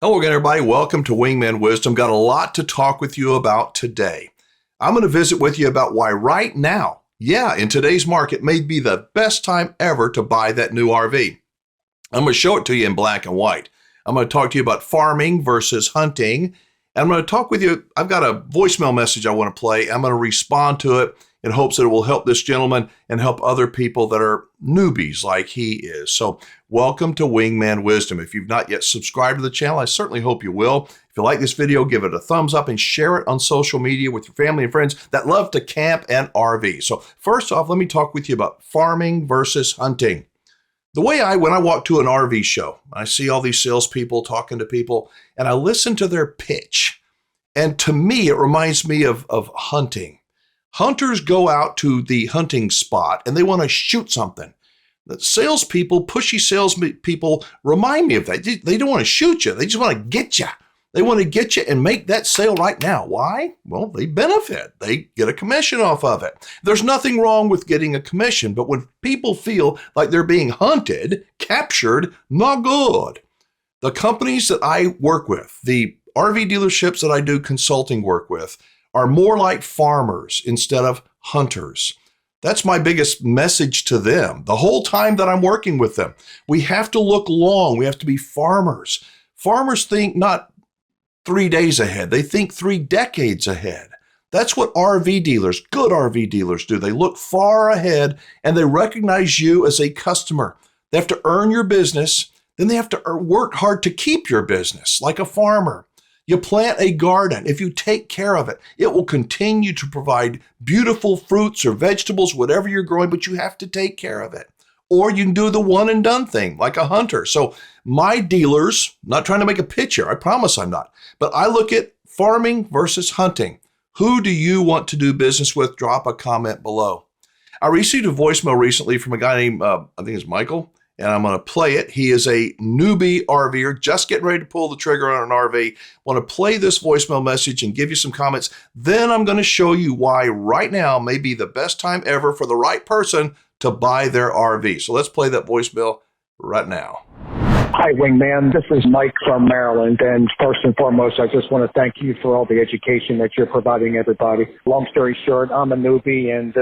Hello again, everybody. Welcome to Wingman Wisdom. Got a lot to talk with you about today. I'm going to visit with you about why right now, in today's market, may be the best time ever to buy that new RV. I'm going to show it to you in black and white. I'm going to talk to you about farming versus hunting. And I'm going to talk with you. I've got a voicemail message I want to play. I'm going to respond to it in hopes that it will help this gentleman and help other people that are newbies like he is. So welcome to Wingman Wisdom. If you've not yet subscribed to the channel, I certainly hope you will. If you like this video, give it a thumbs up and share it on social media with your family and friends that love to camp and RV. So first off, let me talk with you about farming versus hunting. The way when I walk to an RV show, I see all these salespeople talking to people and I listen to their pitch. And to me, it reminds me of hunting. Hunters go out to the hunting spot and they want to shoot something. The salespeople, pushy salespeople remind me of that. They don't want to shoot you. They just want to get you. They want to get you and make that sale right now. Why? Well, they benefit. They get a commission off of it. There's nothing wrong with getting a commission, but when people feel like they're being hunted, captured, not good. The companies that I work with, the RV dealerships that I do consulting work with, are more like farmers instead of hunters. That's my biggest message to them. The whole time that I'm working with them, we have to look long. We have to be farmers. Farmers think not 3 days ahead. They think 3 decades ahead. That's what RV dealers, good RV dealers do. They look far ahead and they recognize you as a customer. They have to earn your business. Then they have to work hard to keep your business like a farmer. You plant a garden. If you take care of it, it will continue to provide beautiful fruits or vegetables, whatever you're growing, but you have to take care of it. Or you can do the one and done thing like a hunter. So my dealers, not trying to make a pitch here, I promise I'm not, but I look at farming versus hunting. Who do you want to do business with? Drop a comment below. I received a voicemail recently from a guy named, I think it's Michael, and I'm going to play it. He is a newbie RVer, just getting ready to pull the trigger on an RV. Want to play this voicemail message and give you some comments. Then I'm going to show you why right now may be the best time ever for the right person to buy their RV. So let's play that voicemail right now. Hi, Wingman. This is Mike from Maryland. And first and foremost, I just want to thank you for all the education that you're providing everybody. Long story short, I'm a newbie and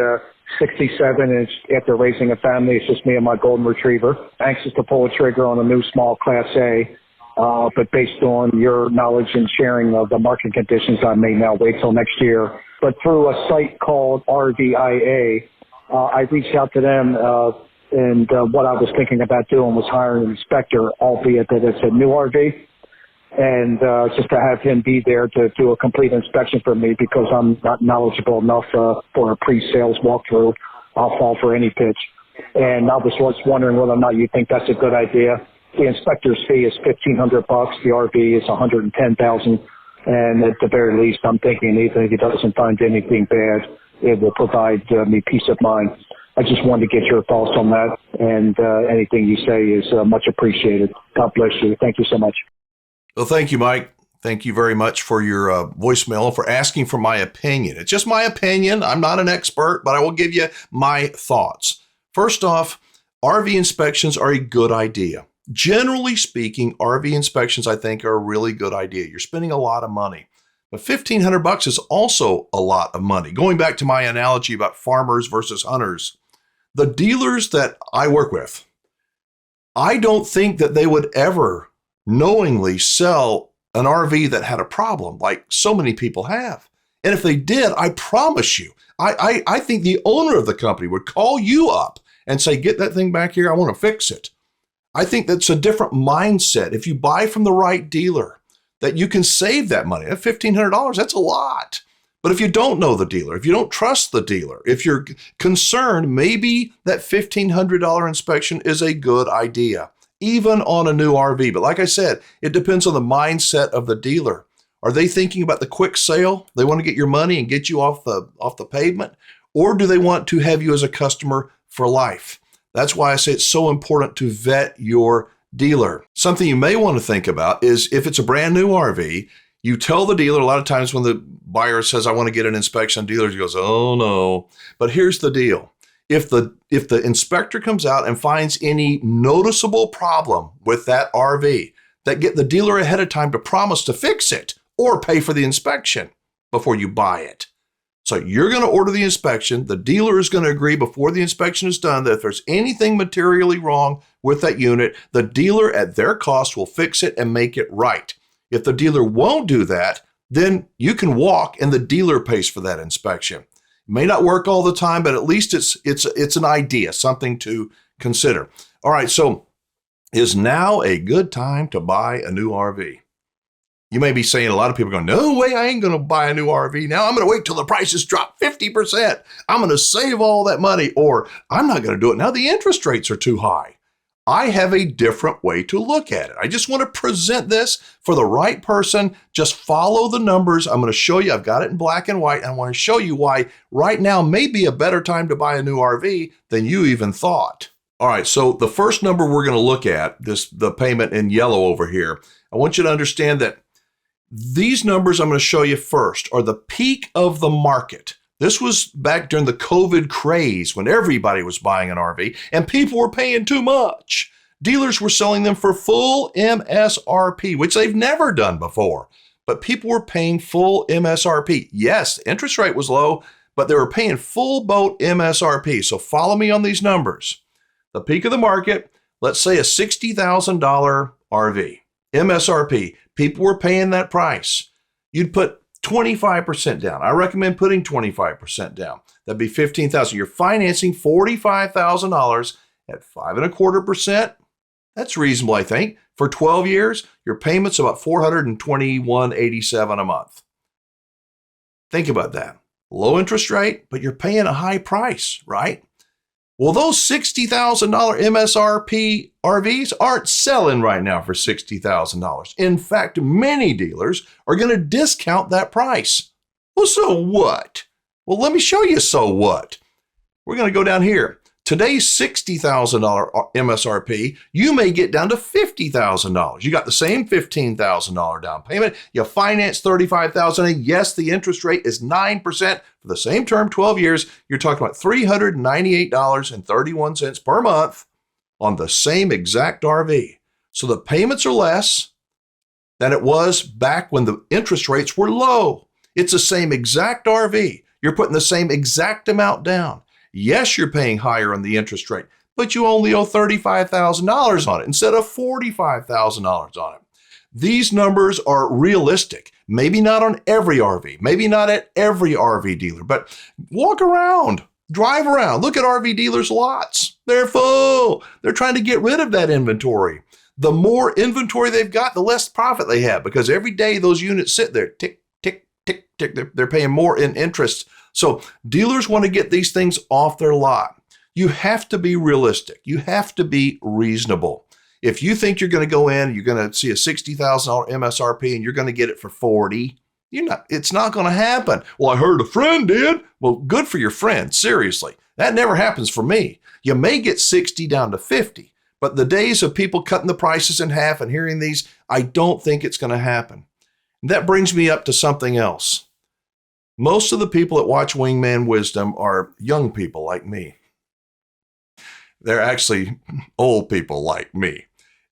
67, and after raising a family, it's just me and my golden retriever. Anxious to pull a trigger on a new small Class A. But based on your knowledge and sharing of the market conditions, I may now wait till next year. But through a site called RVIA, I reached out to them, and what I was thinking about doing was hiring an inspector, albeit that it's a new RV, and just to have him be there to do a complete inspection for me because I'm not knowledgeable enough for a pre-sales walkthrough. I'll fall for any pitch. And I was just wondering whether or not you think that's a good idea. The inspector's fee is $1,500. The RV is $110,000. And at the very least, I'm thinking even if he doesn't find anything bad, it will provide me peace of mind. I just wanted to get your thoughts on that, and anything you say is much appreciated. God bless you. Thank you so much. Well, thank you, Mike. Thank you very much for your voicemail and for asking for my opinion. It's just my opinion. I'm not an expert, but I will give you my thoughts. First off, RV inspections are a good idea. Generally speaking, RV inspections, I think, are a really good idea. You're spending a lot of money. But $1,500 is also a lot of money. Going back to my analogy about farmers versus hunters, the dealers that I work with, I don't think that they would ever knowingly sell an RV that had a problem like so many people have. And if they did, I promise you, I think the owner of the company would call you up and say, get that thing back here, I want to fix it. I think that's a different mindset. If you buy from the right dealer, that you can save that money. At $1,500, that's a lot. But if you don't know the dealer, if you don't trust the dealer, if you're concerned, maybe that $1,500 inspection is a good idea, even on a new RV. But like I said, it depends on the mindset of the dealer. Are they thinking about the quick sale? They want to get your money and get you off the pavement? Or do they want to have you as a customer for life? That's why I say it's so important to vet your dealer. Something you may want to think about is if it's a brand new RV, you tell the dealer, a lot of times when the buyer says, I want to get an inspection, the dealer goes, oh no. But here's the deal. If the inspector comes out and finds any noticeable problem with that RV, that get the dealer ahead of time to promise to fix it or pay for the inspection before you buy it. So you're going to order the inspection. The dealer is going to agree before the inspection is done that if there's anything materially wrong with that unit, the dealer at their cost will fix it and make it right. If the dealer won't do that, then you can walk and the dealer pays for that inspection. It may not work all the time, but at least it's an idea, something to consider. All right, so is now a good time to buy a new RV? You may be saying, a lot of people are going, no way, I ain't going to buy a new RV now. I'm going to wait till the prices drop 50%. I'm going to save all that money, or I'm not going to do it now. The interest rates are too high. I have a different way to look at it. I just want to present this for the right person. Just follow the numbers. I'm going to show you, I've got it in black and white. And I want to show you why right now may be a better time to buy a new RV than you even thought. All right, so the first number we're going to look at, the payment in yellow over here, I want you to understand that these numbers I'm going to show you first are the peak of the market. This was back during the COVID craze when everybody was buying an RV and people were paying too much. Dealers were selling them for full MSRP, which they've never done before. But people were paying full MSRP. Yes, the interest rate was low, but they were paying full boat MSRP. So follow me on these numbers. The peak of the market, let's say a $60,000 RV, MSRP. People were paying that price. You'd put 25% down. I recommend putting 25% down. That'd be $15,000. You're financing $45,000 at 5.25%. That's reasonable, I think. For 12 years, your payment's about $421.87 a month. Think about that. Low interest rate, but you're paying a high price, right? Well, those $60,000 MSRP RVs aren't selling right now for $60,000. In fact, many dealers are going to discount that price. Well, so what? Well, let me show you so what. We're going to go down here. Today's $60,000 MSRP, you may get down to $50,000. You got the same $15,000 down payment. You finance $35,000, and yes, the interest rate is 9% for the same term, 12 years. You're talking about $398.31 per month on the same exact RV. So the payments are less than it was back when the interest rates were low. It's the same exact RV. You're putting the same exact amount down. Yes, you're paying higher on the interest rate, but you only owe $35,000 on it instead of $45,000 on it. These numbers are realistic. Maybe not on every RV, maybe not at every RV dealer, but walk around, drive around, look at RV dealers' lots. They're full. They're trying to get rid of that inventory. The more inventory they've got, the less profit they have, because every day those units sit there, tick, tick, tick, tick. They're paying more in interest. So dealers want to get these things off their lot. You have to be realistic. You have to be reasonable. If you think you're going to go in, you're going to see a $60,000 MSRP and you're going to get it for $40,000, it's not going to happen. Well, I heard a friend did. Well, good for your friend. Seriously. That never happens for me. You may get 60 down to 50, but the days of people cutting the prices in half and hearing these, I don't think it's going to happen. And that brings me up to something else. Most of the people that watch Wingman Wisdom are young people like me. They're actually old people like me.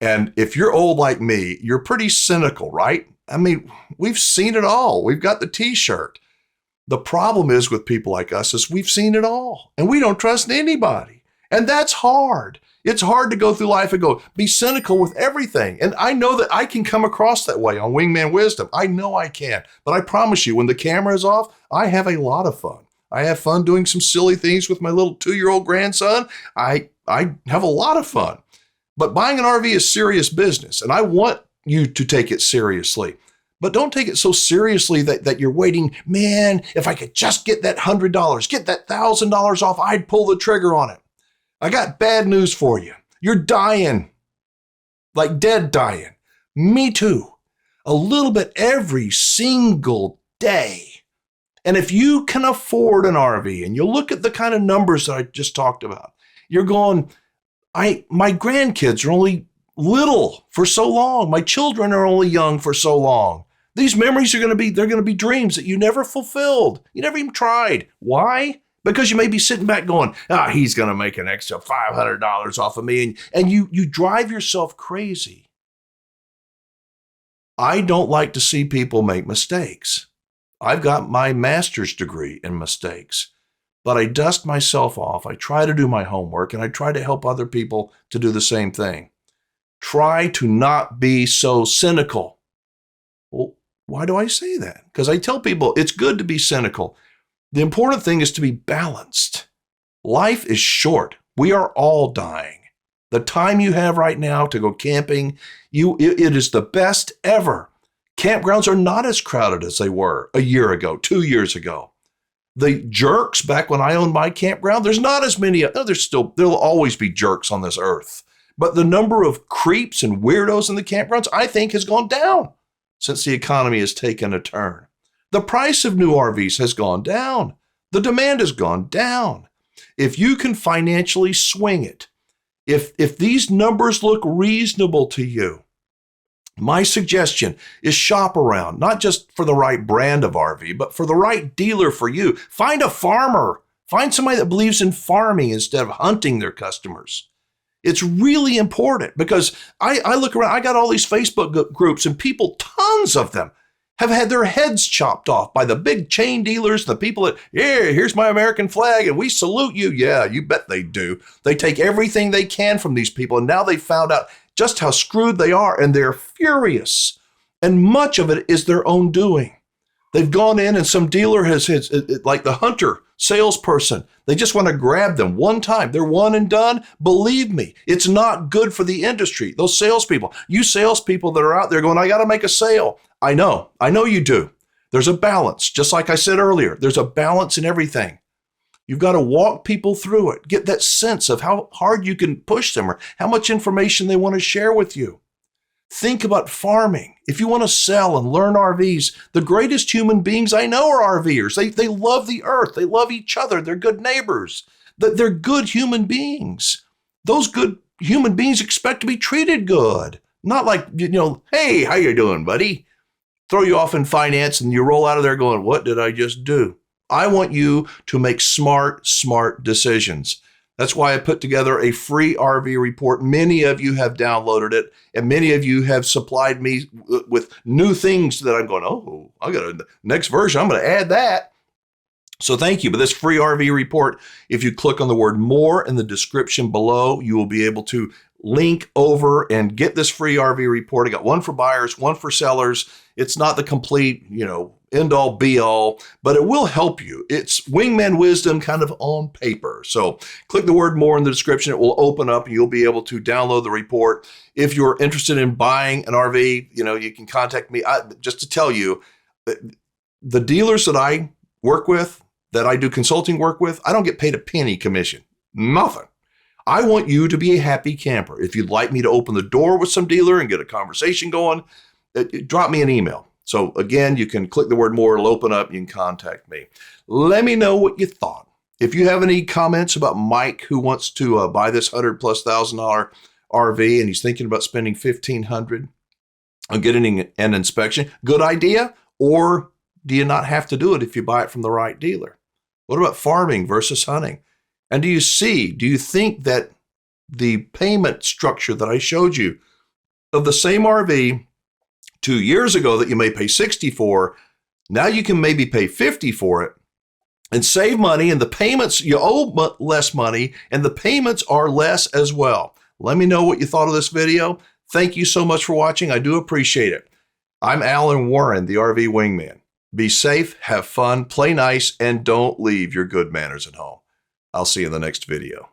And if you're old like me, you're pretty cynical, right? I mean, we've seen it all. We've got the t-shirt. The problem is with people like us is we've seen it all and we don't trust anybody. And that's hard. It's hard to go through life and be cynical with everything. And I know that I can come across that way on Wingman Wisdom. I know I can. But I promise you, when the camera is off, I have a lot of fun. I have fun doing some silly things with my little 2-year-old grandson. I have a lot of fun. But buying an RV is serious business, and I want you to take it seriously. But don't take it so seriously that you're waiting, man, if I could just get that $100, get that $1,000 off, I'd pull the trigger on it. I got bad news for you. You're dying, like dead dying. Me too. A little bit every single day. And if you can afford an RV and you look at the kind of numbers that I just talked about, you're going, my grandkids are only little for so long. My children are only young for so long. These memories are going to be dreams that you never fulfilled. You never even tried. Why? Because you may be sitting back going, he's going to make an extra $500 off of me. And you drive yourself crazy. I don't like to see people make mistakes. I've got my master's degree in mistakes, but I dust myself off. I try to do my homework, and I try to help other people to do the same thing. Try to not be so cynical. Well, why do I say that? Because I tell people it's good to be cynical. The important thing is to be balanced. Life is short. We are all dying. The time you have right now to go camping, it is the best ever. Campgrounds are not as crowded as they were a year ago, 2 years ago. The jerks back when I owned my campground, there's not as many. There'll always be jerks on this earth. But the number of creeps and weirdos in the campgrounds, I think, has gone down since the economy has taken a turn. The price of new RVs has gone down. The demand has gone down. If you can financially swing it, if these numbers look reasonable to you, my suggestion is shop around, not just for the right brand of RV, but for the right dealer for you. Find a farmer. Find somebody that believes in farming instead of hunting their customers. It's really important because I look around, I got all these Facebook groups and people, tons of them, have had their heads chopped off by the big chain dealers, the people that, yeah, here's my American flag and we salute you. Yeah, you bet they do. They take everything they can from these people, and now they found out just how screwed they are, and they're furious. And much of it is their own doing. They've gone in and some dealer has like the hunter salesperson, they just want to grab them one time. They're one and done. Believe me, it's not good for the industry. Those salespeople, you salespeople that are out there going, I got to make a sale. I know you do. There's a balance. Just like I said earlier, there's a balance in everything. You've got to walk people through it. Get that sense of how hard you can push them or how much information they want to share with you. Think about farming. If you want to sell and learn RVs, the greatest human beings I know are RVers. They love the earth. They love each other. They're good neighbors. They're good human beings. Those good human beings expect to be treated good. Not like, hey, how you doing, buddy? Throw you off in finance and you roll out of there going, what did I just do? I want you to make smart decisions. That's why I put together a free RV report. Many of you have downloaded it, and many of you have supplied me with new things that I'm going, oh, I got a next version. I'm going to add that. So thank you. But this free RV report, if you click on the word more in the description below, you will be able to link over and get this free RV report. I got one for buyers, one for sellers. It's not the complete, end all be all, but it will help you. It's Wingman wisdom kind of on paper. So click the word more in the description. It will open up and you'll be able to download the report. If you're interested in buying an RV, you can contact me. Just to tell you, the dealers that I work with, that I do consulting work with, I don't get paid a penny commission. Nothing. I want you to be a happy camper. If you'd like me to open the door with some dealer and get a conversation going, drop me an email. So again, you can click the word more, it'll open up, you can contact me. Let me know what you thought. If you have any comments about Mike who wants to buy this $100,000+ RV and he's thinking about spending $1,500 on getting an inspection, good idea? Or do you not have to do it if you buy it from the right dealer? What about farming versus hunting? And do you think that the payment structure that I showed you of the same RV 2 years ago that you may pay $60 for, now you can maybe pay $50 for it and save money, and the payments, you owe less money and the payments are less as well. Let me know what you thought of this video. Thank you so much for watching. I do appreciate it. I'm Alan Warren, the RV Wingman. Be safe, have fun, play nice, and don't leave your good manners at home. I'll see you in the next video.